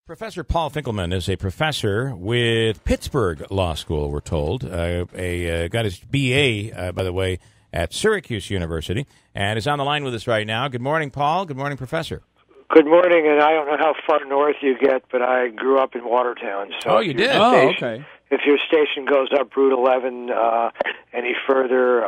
Professor Paul Finkelman is a professor with Pittsburgh Law School, we're told. Got his BA, by the way, at Syracuse University, and is on the line with us right now. Good morning, Paul. Good morning, Professor. Good morning, and I don't know how far north you get, but I grew up in Watertown. So you did? Okay. If your station goes up Route 11 any further,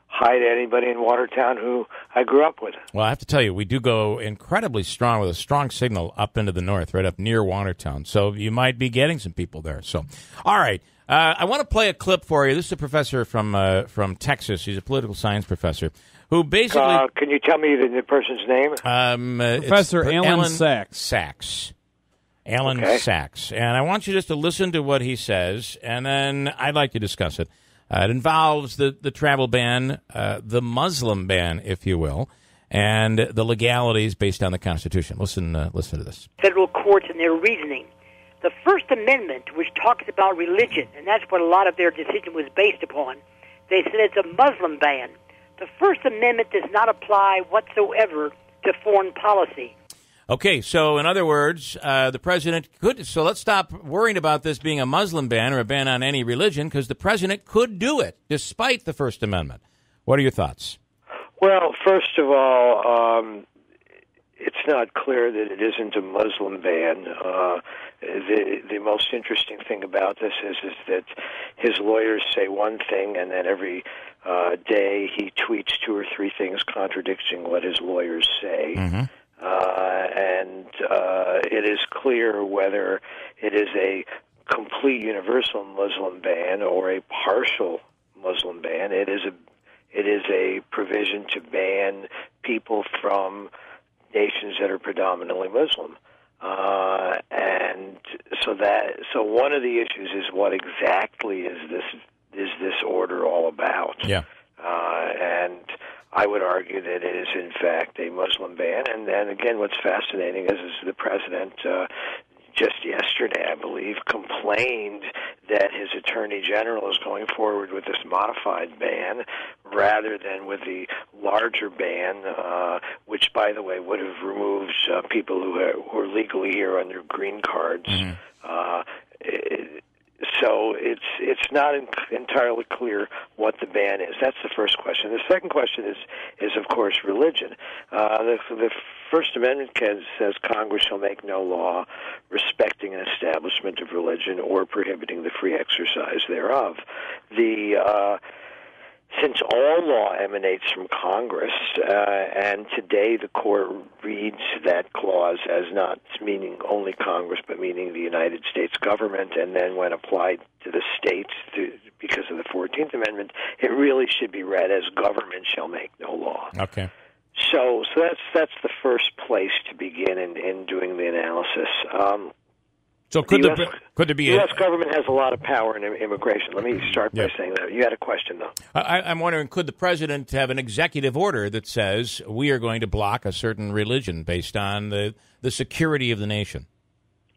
hi to anybody in Watertown who I grew up with. Well, I have to tell you, we do go incredibly strong with a strong signal up into the north, right up near Watertown. So you might be getting some people there. So, all right. I want to play a clip for you. This is a professor from Texas. He's a political science professor who basically... can you tell me the person's name? Professor Alan Sachs. Sachs. And I want you just to listen to what he says, and then I'd like to discuss it. It involves the travel ban, the Muslim ban, if you will, and the legalities based on the Constitution. Listen to this. Federal courts and their reasoning. The First Amendment, which talks about religion, and that's what a lot of their decision was based upon, they said it's a Muslim ban. The First Amendment does not apply whatsoever to foreign policy. Okay, so in other words, the president could... So let's stop worrying about this being a Muslim ban or a ban on any religion, because the president could do it, despite the First Amendment. What are your thoughts? Well, first of all, it's not clear that it isn't a Muslim ban. The most interesting thing about this is that his lawyers say one thing, and then every day he tweets two or three things contradicting what his lawyers say. Mm-hmm. And it is clear whether it is a complete universal Muslim ban or a partial Muslim ban. It is a provision to ban people from nations that are predominantly Muslim. And so one of the issues is what exactly is this order all about? Yeah. And I would argue that it is, in fact, a Muslim ban. And then, again, what's fascinating is the president, just yesterday, I believe, complained that his attorney general is going forward with this modified ban rather than with the larger ban, which, by the way, would have removed people who are legally here under green cards. Mm-hmm. So it's not entirely clear what the ban is. That's the first question. The second question is of course religion. The First Amendment says Congress shall make no law respecting an establishment of religion or prohibiting the free exercise thereof. Since all law emanates from Congress, and today the court reads that clause as not meaning only Congress, but meaning the United States government, and then when applied to the states because of the 14th Amendment, it really should be read as government shall make no law. Okay. So that's the first place to begin in doing the analysis. So could there be the U.S. government has a lot of power in immigration. Let me start by saying that. You had a question, though. I'm wondering, could the president have an executive order that says we are going to block a certain religion based on the security of the nation?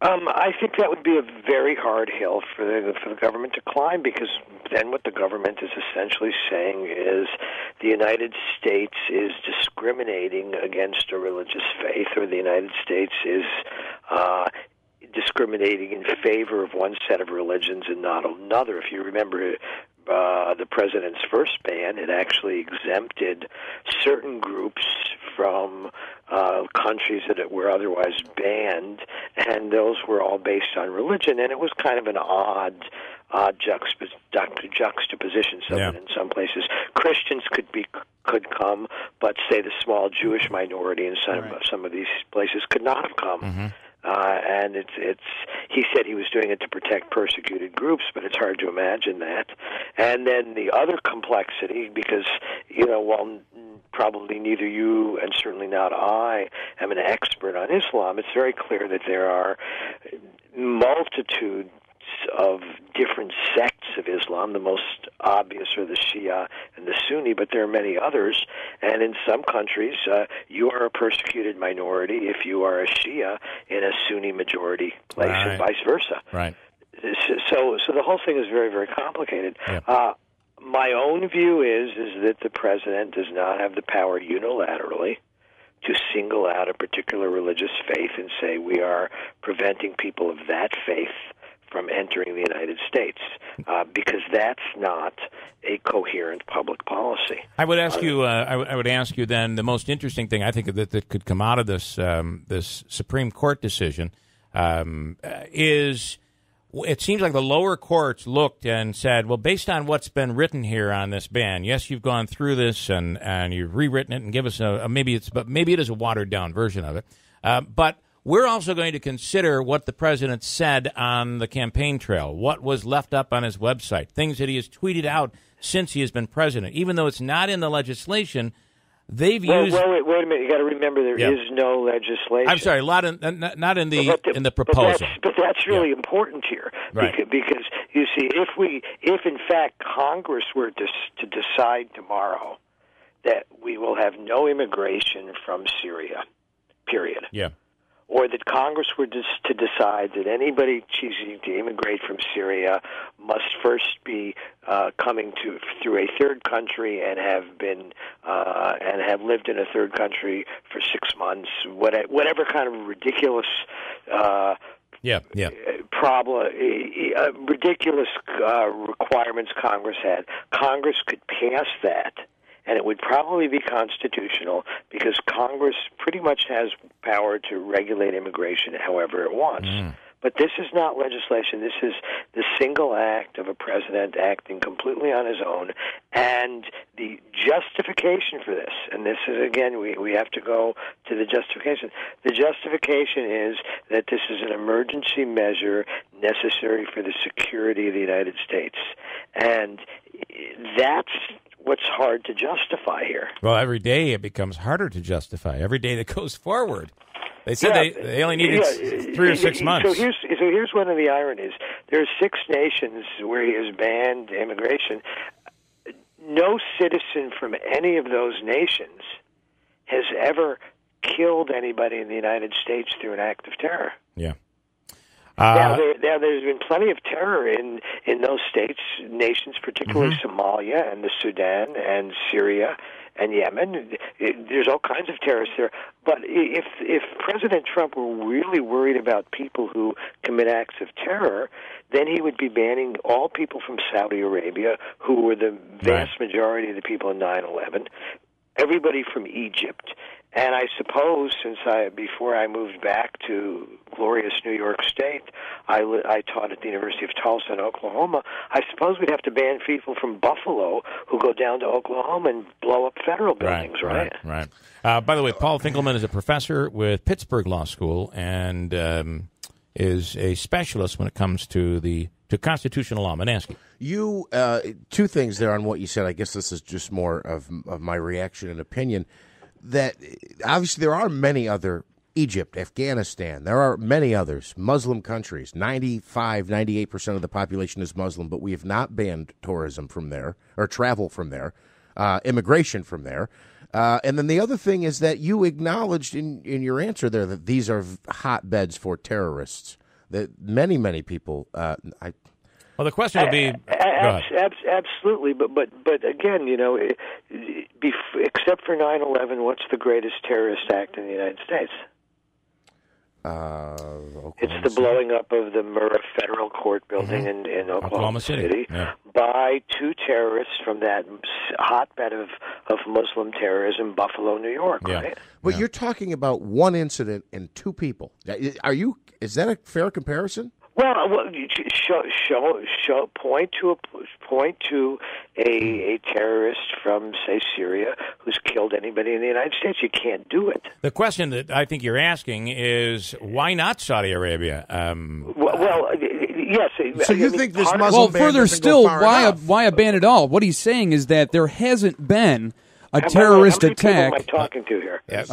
I think that would be a very hard hill for the government to climb, because then what the government is essentially saying is the United States is discriminating against a religious faith, or the United States is discriminating in favor of one set of religions and not another. If you remember the president's first ban, it actually exempted certain groups from countries that were otherwise banned, and those were all based on religion, and it was kind of an odd juxtaposition, so that in some places Christians could come, but say the small Jewish minority in some of these places could not have come. Mm-hmm. And he said he was doing it to protect persecuted groups, but it's hard to imagine that. And then the other complexity, because, while probably neither you and certainly not I am an expert on Islam, it's very clear that there are multitudes of different sects of Islam. The most obvious are the Shia and the Sunni, but there are many others. And in some countries, you are a persecuted minority if you are a Shia in a Sunni majority place, and vice versa. Right. So the whole thing is very, very complicated. Yeah. My own view is that the president does not have the power unilaterally to single out a particular religious faith and say we are preventing people of that faith from entering the United States, because that's not a coherent public policy. I would ask you. I would ask you then. The most interesting thing I think that could come out of this this Supreme Court decision is. It seems like the lower courts looked and said, well, based on what's been written here on this ban, yes, you've gone through this and you've rewritten it and give us maybe it is a watered down version of it, but we're also going to consider what the president said on the campaign trail, what was left up on his website, things that he has tweeted out since he has been president, even though it's not in the legislation. They've used. Wait a minute! You got to remember there is no legislation. I'm sorry, not in the proposal. But that's really important here, right? Because you see, if in fact Congress were to decide tomorrow that we will have no immigration from Syria, period. Yeah. Or that Congress were to decide that anybody choosing to immigrate from Syria must first be coming through a third country and have been and have lived in a third country for 6 months, whatever kind of ridiculous ridiculous requirements Congress had. Congress could pass that. And it would probably be constitutional because Congress pretty much has power to regulate immigration however it wants. But this is not legislation. This is the single act of a president acting completely on his own. And the justification for this, and this is, again, we have to go to the justification. The justification is that this is an emergency measure necessary for the security of the United States. And that's what's hard to justify here. Well, every day it becomes harder to justify. Every day that goes forward. They said they only needed 3 or 6 months. So here's one of the ironies. There are 6 nations where he has banned immigration. No citizen from any of those nations has ever killed anybody in the United States through an act of terror. Yeah. Now, there's been plenty of terror in those nations, particularly Somalia and the Sudan and Syria and Yemen. There's all kinds of terrorists there. But if President Trump were really worried about people who commit acts of terror, then he would be banning all people from Saudi Arabia, who were the vast majority of the people in 9/11, everybody from Egypt. And I suppose before I moved back to glorious New York State, I taught at the University of Tulsa in Oklahoma. I suppose we'd have to ban people from Buffalo who go down to Oklahoma and blow up federal buildings, right? By the way, Paul Finkelman is a professor with Pittsburgh Law School and is a specialist when it comes to constitutional law. Manansky. You, 2 things there on what you said. I guess this is just more of my reaction and opinion. That obviously there are many other, Egypt, Afghanistan, there are many others, Muslim countries, 98% of the population is Muslim, but we have not banned tourism from there, or travel from there, immigration from there. And then the other thing is that you acknowledged in your answer there that these are hotbeds for terrorists, that many people, well, the question will be... Absolutely, but again, except for 9/11, what's the greatest terrorist act in the United States? It's the blowing up of the Murrah Federal Court building in Oklahoma City by 2 terrorists from that hotbed of Muslim terrorism, Buffalo, New York, right? But you're talking about one incident and 2 people. Is that a fair comparison? Well, point to a terrorist from, say, Syria who's killed anybody in the United States. You can't do it. The question that I think you're asking is why not Saudi Arabia? Yes. So you think this Muslim ban further still, why a ban at all? What he's saying is that there hasn't been a terrorist attack. How many people am I talking to here? Yeah,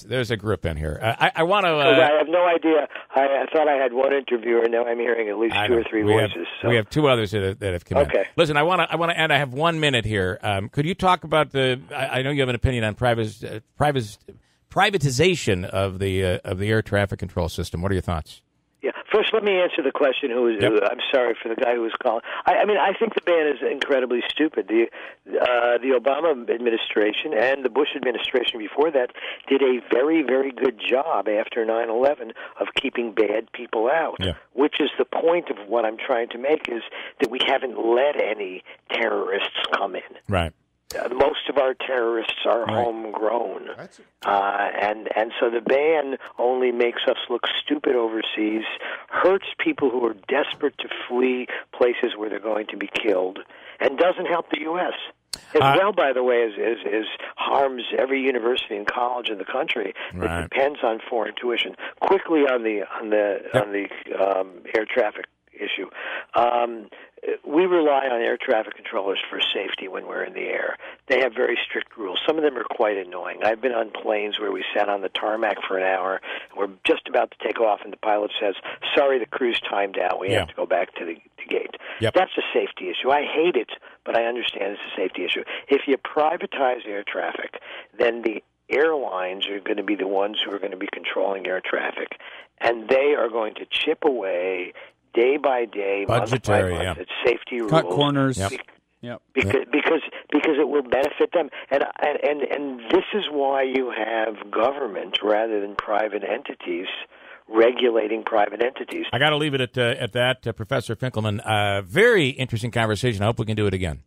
there's a group in here. I want to. I have no idea. I thought I had one interviewer, and now I'm hearing at least 2 or 3 voices. We have 2 others that have come in. Listen, I want to end. I have 1 minute here. Could you talk about I know you have an opinion on privatization of the air traffic control system. What are your thoughts? Yeah. First, let me answer the question. I'm sorry for the guy who was calling. I mean, I think the ban is incredibly stupid. The Obama administration and the Bush administration before that did a very, very good job after 9/11 of keeping bad people out. Yeah. Which is the point of what I'm trying to make, is that we haven't let any terrorists come in. Right. Most of our terrorists are homegrown, and so the ban only makes us look stupid overseas, hurts people who are desperate to flee places where they're going to be killed, and doesn't help the U.S. As well, by the way, as harms every university and college in the country that depends on foreign tuition. Quickly on the air traffic issue. We rely on air traffic controllers for safety when we're in the air. They have very strict rules. Some of them are quite annoying. I've been on planes where we sat on the tarmac for an hour, and we're just about to take off, and the pilot says, "Sorry, the crew's timed out. We have to go back to the gate." Yep. That's a safety issue. I hate it, but I understand it's a safety issue. If you privatize air traffic, then the airlines are going to be the ones who are going to be controlling air traffic, and they are going to chip away day by day, budgetary, month by month, at safety rules. Cut corners. Because it will benefit them, and this is why you have government rather than private entities regulating private entities. I got to leave it at that, Professor Finkelman. Very interesting conversation. I hope we can do it again.